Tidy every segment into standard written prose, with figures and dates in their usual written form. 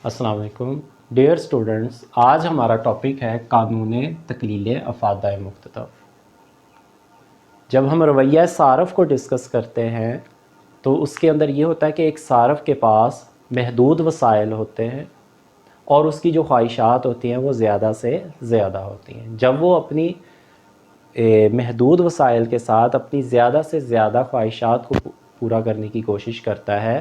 अस्सलाम वालेकुम dear students. आज हमारा टॉपिक है कानून तकलील अफादा मुख्ततफ। जब हम रवैया सारफ़ को डिस्कस करते हैं तो उसके अंदर ये होता है कि एक सारफ़ के पास महदूद वसाइल होते हैं और उसकी जो ख्वाहिशात होती हैं वो ज़्यादा से ज़्यादा होती हैं। जब वो अपनी महदूद वसाइल के साथ अपनी ज़्यादा से ज़्यादा ख्वाहिशात को पूरा करने की कोशिश करता है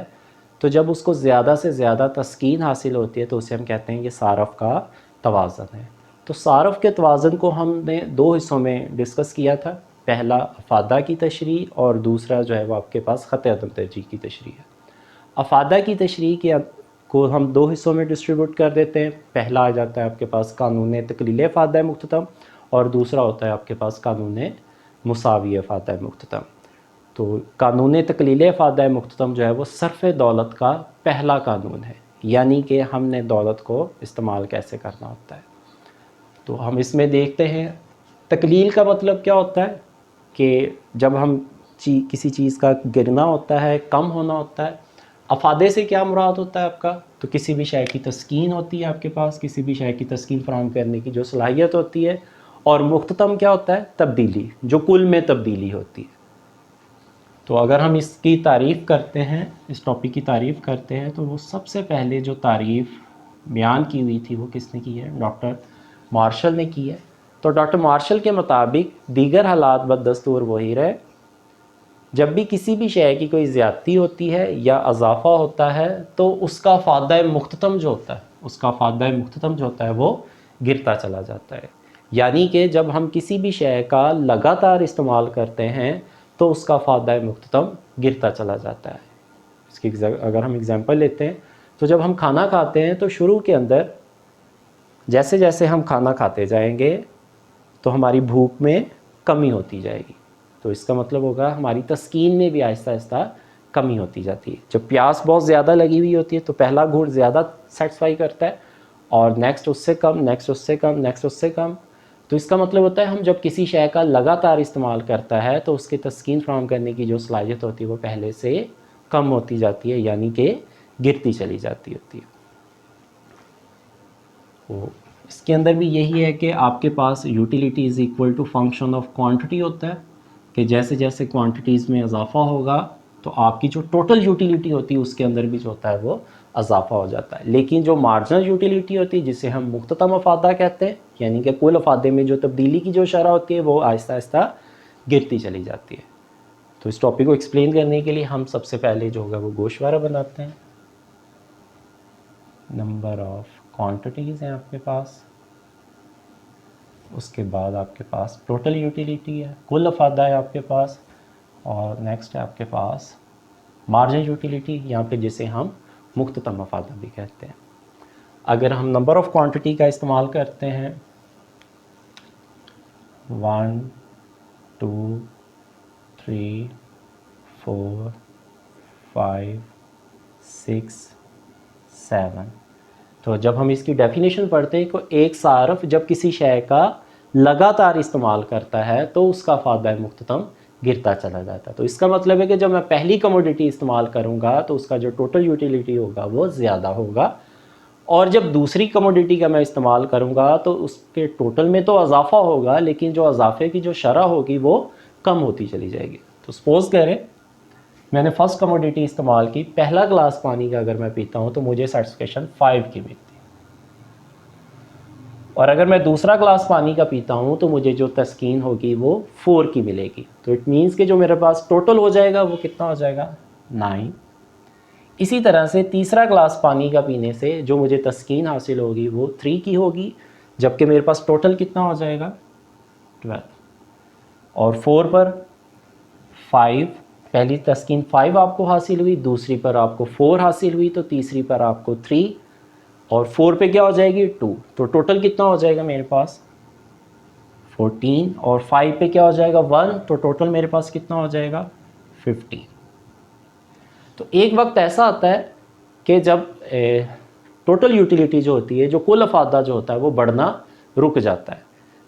तो जब उसको ज़्यादा से ज़्यादा तस्कीन हासिल होती है तो उसे हम कहते हैं कि सारफ़ का तवाज़न है। तो सारफ़ के तवाज़न को हमने दो हिस्सों में डिस्कस किया था। पहला अफादा की तशरीह और दूसरा जो है वो आपके पास ख़त अदम तरजीह की तशरीह है। अफादा की तशरीह के को हम दो हिस्सों में डिस्ट्रीब्यूट कर देते हैं। पहला आ जाता है आपके पास कानून तकलील अफादा मुख्ततम और दूसरा होता है आपके पास कानून मुसावी अफादा मुख्ततम। तो कानून तकलील अफादा मुख्ततम जो है वो सर्फ़ दौलत का पहला कानून है, यानी कि हमने दौलत को इस्तेमाल कैसे करना होता है। तो हम इसमें देखते हैं तकलील का मतलब क्या होता है कि जब हम किसी चीज़ का गिरना होता है, कम होना होता है। अफादे से क्या मुराद होता है आपका, तो किसी भी शय की तस्कीन होती है आपके पास, किसी भी शय की तस्कीन फराहम करने की जो सलाहियत होती है। और मुख्ततम क्या होता है, तब्दीली, जो कुल में तब्दीली होती है। तो अगर हम इसकी तारीफ़ करते हैं, इस टॉपिक की तारीफ़ करते हैं, तो वो सबसे पहले जो तारीफ़ बयान की हुई थी वो किसने की है, डॉक्टर मार्शल ने की है। तो डॉक्टर मार्शल के मुताबिक दीगर हालात बदस्तूर वही रहे, जब भी किसी भी शय की कोई ज़्यादती होती है या अजाफ़ा होता है तो उसका फ़ायदा मुख्ततम जो होता है, उसका फ़ायदा मुख्ततम जो होता है वो गिरता चला जाता है। यानी कि जब हम किसी भी शय का लगातार इस्तेमाल करते हैं तो उसका फ़ायदा मुख्ततम गिरता चला जाता है। इसकी अगर हम एग्ज़ाम्पल लेते हैं तो जब हम खाना खाते हैं तो शुरू के अंदर जैसे जैसे हम खाना खाते जाएंगे तो हमारी भूख में कमी होती जाएगी। तो इसका मतलब होगा हमारी तस्कीन में भी आहिस्ता आहिस्ता कमी होती जाती है। जब प्यास बहुत ज़्यादा लगी हुई होती है तो पहला घूंट ज़्यादा सेटिस्फाई करता है और नेक्स्ट उससे कम, नेक्स्ट उससे कम, नेक्स्ट उससे कम। तो इसका मतलब होता है हम जब किसी शय का लगातार इस्तेमाल करता है तो उसकी तस्कीन फराहम करने की जो सलाहियत होती है वो पहले से कम होती जाती है, यानी कि गिरती चली जाती होती है। तो इसके अंदर भी यही है कि आपके पास utility is equal to function of quantity होता है कि जैसे जैसे क्वांटिटीज़ में इजाफा होगा तो आपकी जो टोटल यूटिलिटी होती है उसके अंदर भी जो होता है वो इजाफा हो जाता है। लेकिन जो मार्जिनल यूटिलिटी होती है जिसे हम मुख्ततम अफादा कहते हैं, यानी कि कुल अफादे में जो तब्दीली की जो शरह होती है वो आहिस्ता आहिस्ता गिरती चली जाती है। तो इस टॉपिक को एक्सप्लेन करने के लिए हम सबसे पहले जो होगा वो गोशवारा बनाते हैं। नंबर ऑफ क्वांटिटीज़ हैं आपके पास, उसके बाद आपके पास टोटल यूटिलिटी है, कुल अफादा है आपके पास, और नेक्स्ट है आपके पास मार्जिन यूटिलिटी, यहाँ पे जिसे हम मुख्ततम अफादा भी कहते हैं। अगर हम नंबर ऑफ़ क्वांटिटी का इस्तेमाल करते हैं 1 2 3 4 5 6 7, तो जब हम इसकी डेफिनेशन पढ़ते हैं तो एक सारफ जब किसी शय का लगातार इस्तेमाल करता है तो उसका फ़ायदा मुख्ततम गिरता चला जाता है। तो इसका मतलब है कि जब मैं पहली कमोडिटी इस्तेमाल करूँगा तो उसका जो टोटल यूटिलिटी होगा वो ज़्यादा होगा, और जब दूसरी कमोडिटी का मैं इस्तेमाल करूँगा तो उसके टोटल में तो इजाफा होगा लेकिन जो इजाफे की जो शरह होगी वो कम होती चली जाएगी। तो सपोज़ करें मैंने फ़र्स्ट कमोडिटी इस्तेमाल की, पहला ग्लास पानी का अगर मैं पीता हूँ तो मुझे सेटिस्फेक्शन 5 की मिलती है, और अगर मैं दूसरा ग्लास पानी का पीता हूँ तो मुझे जो तस्कीन होगी वो 4 की मिलेगी। तो इट मीन्स कि जो मेरे पास टोटल हो जाएगा वो कितना हो जाएगा, 9। इसी तरह से तीसरा ग्लास पानी का पीने से जो मुझे तस्कीन हासिल होगी वो 3 की होगी, जबकि मेरे पास टोटल कितना हो जाएगा, 12। और 4 पर 5, पहली तस्कीन 5 आपको हासिल हुई, दूसरी पर आपको 4 हासिल हुई, तो तीसरी पर आपको 3, और 4 पे क्या हो जाएगी 2, तो टोटल कितना हो जाएगा मेरे पास 14, और 5 पे क्या हो जाएगा 1, तो टोटल मेरे पास कितना हो जाएगा 15। तो एक वक्त ऐसा आता है कि जब टोटल यूटिलिटी जो होती है, जो कुल अफादा जो होता है वो बढ़ना रुक जाता है,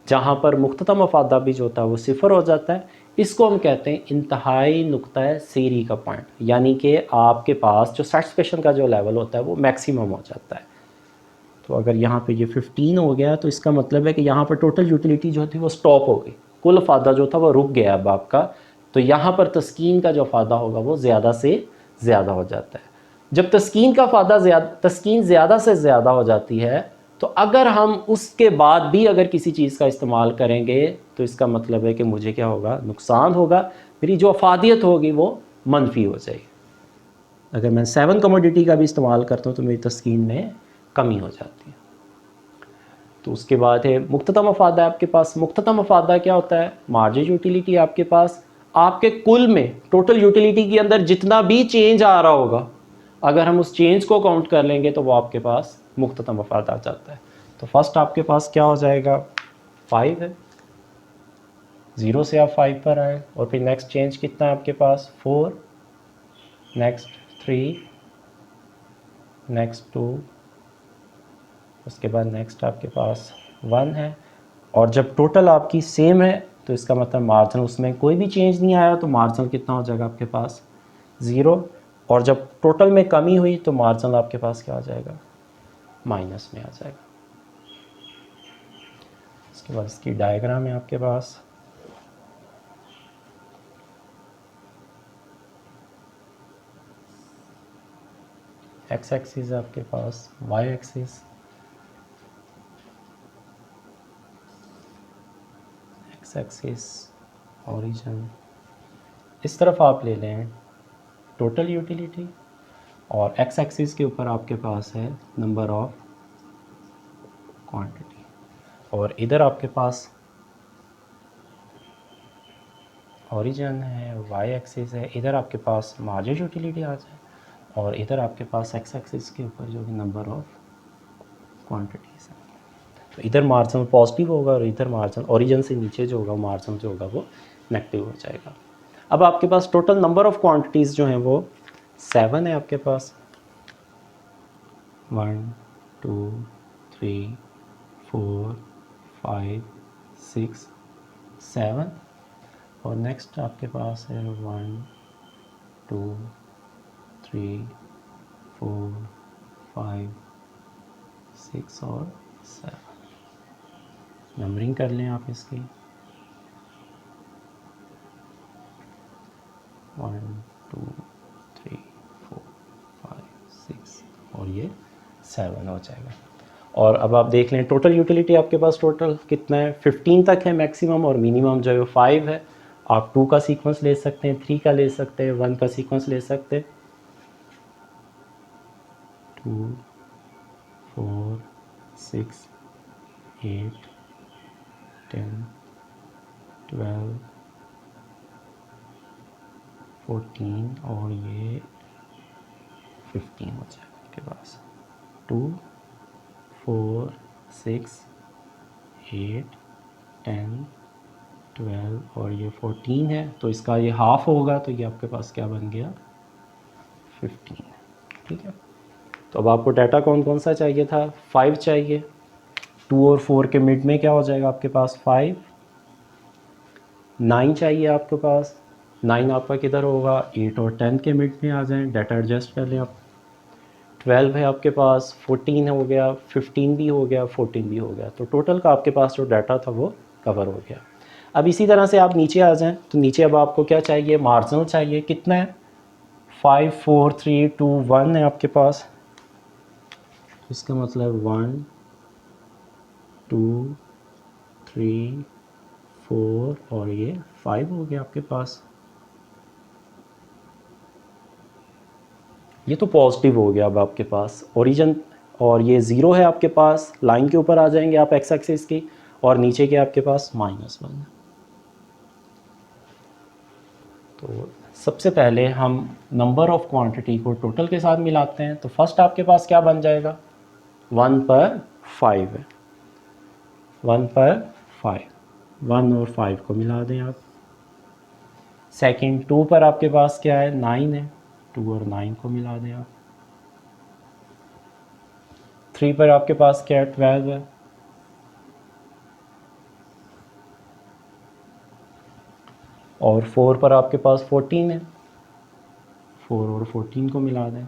जहाँ पर मुख्ततम अफादा भी जो होता है वो सिफर हो जाता है। इसको हम कहते हैं इंतहाई नुक्ता सीरी का पॉइंट, यानी कि आपके पास जो सेटिस्फेक्शन का जो लेवल होता है वो मैक्सिमम हो जाता है। तो अगर यहाँ पे ये 15 हो गया तो इसका मतलब है कि यहाँ पर टोटल यूटिलिटी जो थी वो स्टॉप हो गई, कुल अफादा जो था वो रुक गया अब आपका। तो यहाँ पर तस्कीन का जो अफादा होगा वो ज़्यादा से ज़्यादा हो जाता है। जब तस्कीन का अफादा तस्कीन ज़्यादा से ज़्यादा हो जाती है तो अगर हम उसके बाद भी अगर किसी चीज़ का इस्तेमाल करेंगे तो इसका मतलब है कि मुझे क्या होगा, नुकसान होगा, मेरी जो अफादियत होगी वो मनफी हो जाएगी। अगर मैं 7 कमोडिटी का भी इस्तेमाल करता हूँ तो मेरी तस्कीन में कमी हो जाती है। तो उसके बाद है मुख्ततम अफादा आपके पास। मुख्ततम अफादा क्या होता है? मार्जिन यूटिलिटी आपके पास, आपके कुल में टोटल यूटिलिटी के अंदर जितना भी चेंज आ रहा होगा, अगर हम उस चेंज को काउंट कर लेंगे तो वो आपके पास मुख्ततम अफादा आ जाता है। तो फर्स्ट आपके पास क्या हो जाएगा, 5 है, 0 से आप 5 पर आए, और फिर नेक्स्ट चेंज कितना है आपके पास, 4, नेक्स्ट 3, नेक्स्ट 2, उसके बाद नेक्स्ट आपके पास 1 है। और जब टोटल आपकी सेम है तो इसका मतलब मार्जिन उसमें कोई भी चेंज नहीं आया, तो मार्जिन कितना हो जाएगा आपके पास, 0। और जब टोटल में कमी हुई तो मार्जिन आपके पास क्या आ जाएगा, माइनस में आ जाएगा। इसके बाद इसकी डायग्राम है आपके पास। एक्स एक्सिस है आपके पास, Y axis, X axis origin, इस तरफ आप ले लें टोटल यूटिलिटी, और एक्स एक्सिस के ऊपर आपके पास है नंबर ऑफ क्वांटिटी, और इधर आपके पास ओरिजिन है, वाई एक्सिस है, इधर आपके पास मार्जिन यूटिलिटी आ जाए, और इधर आपके पास एक्स एक्सिस के ऊपर जो है नंबर ऑफ क्वांटिटीज़ है। तो इधर मार्जिन पॉजिटिव होगा और इधर मार्जिन ओरिजिन से नीचे जो होगा मार्जिन जो होगा वो नेगेटिव हो जाएगा। अब आपके पास टोटल नंबर ऑफ़ क्वांटिटीज़ जो हैं वो 7 है आपके पास, 1 2 3 4 5 6 7, और नेक्स्ट आपके पास है 1 2 3 4 5 6 और 7। नंबरिंग कर लें आप इसकी, 1 2 3 4 5 6 और ये 7 हो जाएगा। और अब आप देख लें टोटल यूटिलिटी आपके पास टोटल कितना है, 15 तक है मैक्सिमम, और मिनिमम जो है 5 है। आप 2 का सीक्वेंस ले सकते हैं, 3 का ले सकते हैं, 1 का सीक्वेंस ले सकते हैं। 2 4 6 8 10 12 14 और ये 15 हो जाएगा आपके पास। 2 4 6 8 10 12 और ये 14 है, तो इसका ये हाफ होगा, तो ये आपके पास क्या बन गया, 15। ठीक है, तो अब आपको डाटा कौन कौन सा चाहिए था, 5 चाहिए। 2 और 4 के मिड में क्या हो जाएगा आपके पास, 5। 9 चाहिए आपके पास, 9 आपका किधर होगा, 8 और 10 के मिड में आ जाएं, डाटा एडजस्ट कर लें आप। 12 है आपके पास, 14 हो गया, 15 भी हो गया, 14 भी हो गया, तो टोटल का आपके पास जो डाटा था वो कवर हो गया। अब इसी तरह से आप नीचे आ जाएं, तो नीचे अब आपको क्या चाहिए, मार्जिनल चाहिए, कितना है, 5 4 3 2 1 है आपके पास। इसका मतलब 1 2 3 4 और ये 5 हो गया आपके पास। ये तो पॉजिटिव हो गया अब आपके पास ओरिजिन, और ये 0 है आपके पास, लाइन के ऊपर आ जाएंगे आप एक्स एक्सिस की, और नीचे के आपके पास -1। तो सबसे पहले हम नंबर ऑफ़ क्वांटिटी को टोटल के साथ मिलाते हैं। तो फर्स्ट आपके पास क्या बन जाएगा, 1 पर 5 है, 1 पर 5, 1 और 5 को मिला दें आप। सेकंड 2 पर आपके पास क्या है, 9 है, 2 और 9 को मिला दें आप। 3 पर आपके पास क्या है, 12 है, और 4 पर आपके पास 14 है, 4 और 14 को मिला दें।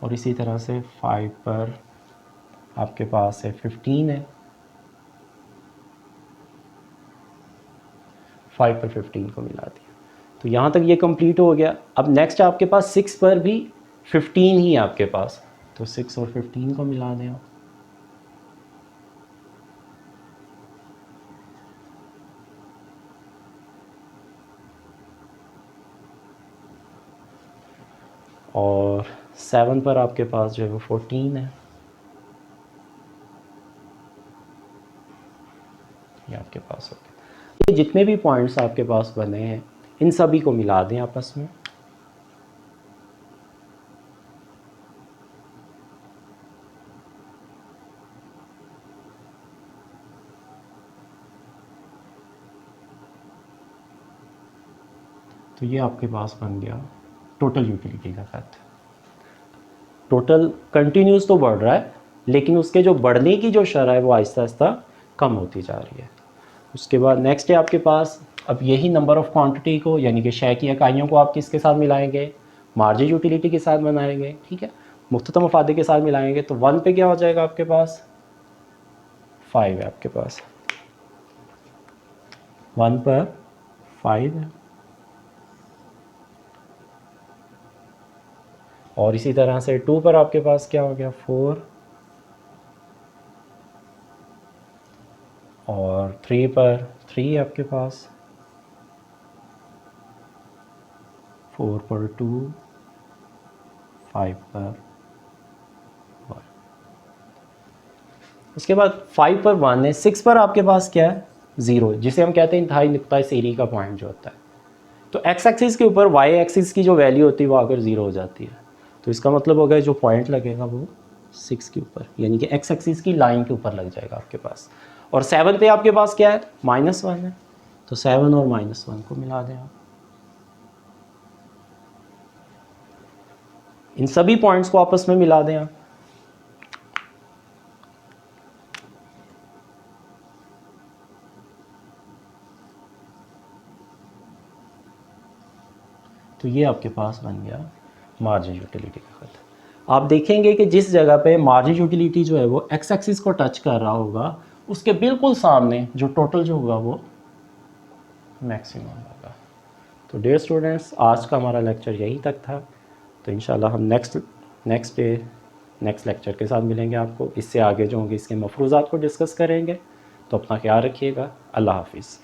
और इसी तरह से 5 पर आपके पास है 15 है, 5 पर 15 को मिला दिया। तो यहाँ तक ये कंप्लीट हो गया। अब नेक्स्ट आपके पास 6 पर भी 15 ही है आपके पास, तो 6 और 15 को मिला दें आप। और 7 पर आपके पास जो है वो 14 है, ये आपके पास हो गया। ये जितने भी पॉइंट्स आपके पास बने हैं इन सभी को मिला दें आपस में। तो ये आपके पास बन गया टोटल यूटिलिटी का खत। टोटल कंटिन्यूस तो बढ़ रहा है, लेकिन उसके जो बढ़ने की जो शरह है वो आहिस्ता आहिस्ता कम होती जा रही है। उसके बाद नेक्स्ट है आपके पास, अब यही नंबर ऑफ़ क्वांटिटी को यानी कि शय की इकाइयों को आप किसके साथ मिलाएंगे, मार्जिन यूटिलिटी के साथ बनाएंगे, ठीक है, मुख्ततम मफादे के साथ मिलाएंगे। तो 1 पे क्या हो जाएगा आपके पास, 5 है आपके पास, 1 पर 5 है। और इसी तरह से 2 पर आपके पास क्या हो गया, 4, और 3 पर 3 है आपके पास, 4 पर 2, 5 पर 1। उसके बाद 5 पर 1 है, 6 पर आपके पास क्या है, 0, जिसे हम कहते हैं इंतहाई नुक्ता सीरी का पॉइंट जो होता है। तो एक्स एक्सिस के ऊपर वाई एक्सिस की जो वैल्यू होती है वो आकर 0 हो जाती है। तो इसका मतलब होगा जो पॉइंट लगेगा वो 6 के ऊपर, यानी कि एक्स एक्सिस की लाइन के ऊपर लग जाएगा आपके पास। और 7 पे आपके पास क्या है, -1 है, तो 7 और -1 को मिला दें आप। इन सभी पॉइंट्स को आपस में मिला दें आप। तो ये आपके पास बन गया मार्जिन यूटिलिटी का खत। आप देखेंगे कि जिस जगह पे मार्जिन यूटिलिटी जो है वो एक्स एक्सिस को टच कर रहा होगा, उसके बिल्कुल सामने जो टोटल जो होगा वो मैक्सिमम होगा। तो डियर स्टूडेंट्स, आज का हमारा लेक्चर यहीं तक था। तो इंशाल्लाह हम नेक्स्ट लेक्चर के साथ मिलेंगे आपको। इससे आगे जो होंगे इसके मफरूज़ात को डिस्कस करेंगे। तो अपना ख्याल रखिएगा। अल्लाह हाफिज़।